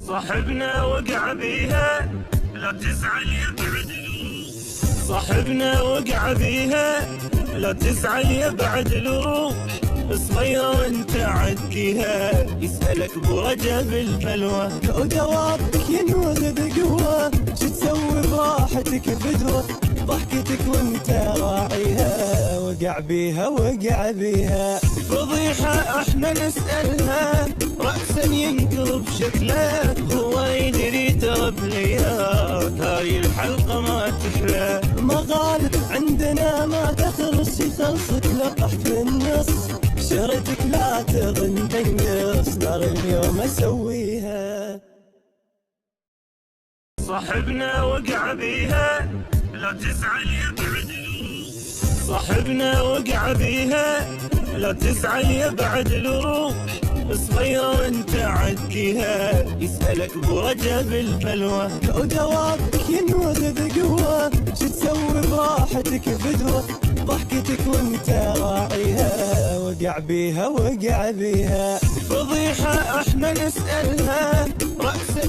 صاحبنا وقع بيها لا تزعل يا بعد صاحبنا وقع بيها لا تزعل يا بعد الروح صغيرة وانت عديها يسألك ابو رجب البلوى لو دوابك ينوذ بقوة شو تسوي براحتك بدوة ضحكتك وانت راعيها وقع بيها وقع بيها فضيحة احنا نسألها رأسا ينقلب شكله هو يدري ترى بليها هاي الحلقة ما تحلى مغالب عندنا ما تخلص يخلصك لقح في النص شرتك لا تظن تنقص نار اليوم اسويها صاحبنا وقع بيها لا تزعل يا بعد صاحبنا وقع بيها لا تزعل يا بعد الروح صغيرة وانت عديها يسألك ابو رجب البلوى لو دوابك ينوذ بقوة شو تسوي براحتك بدوة ضحكتك وانت راعيها وقع بيها وقع بيها فضيحة احنا نسألها رأسا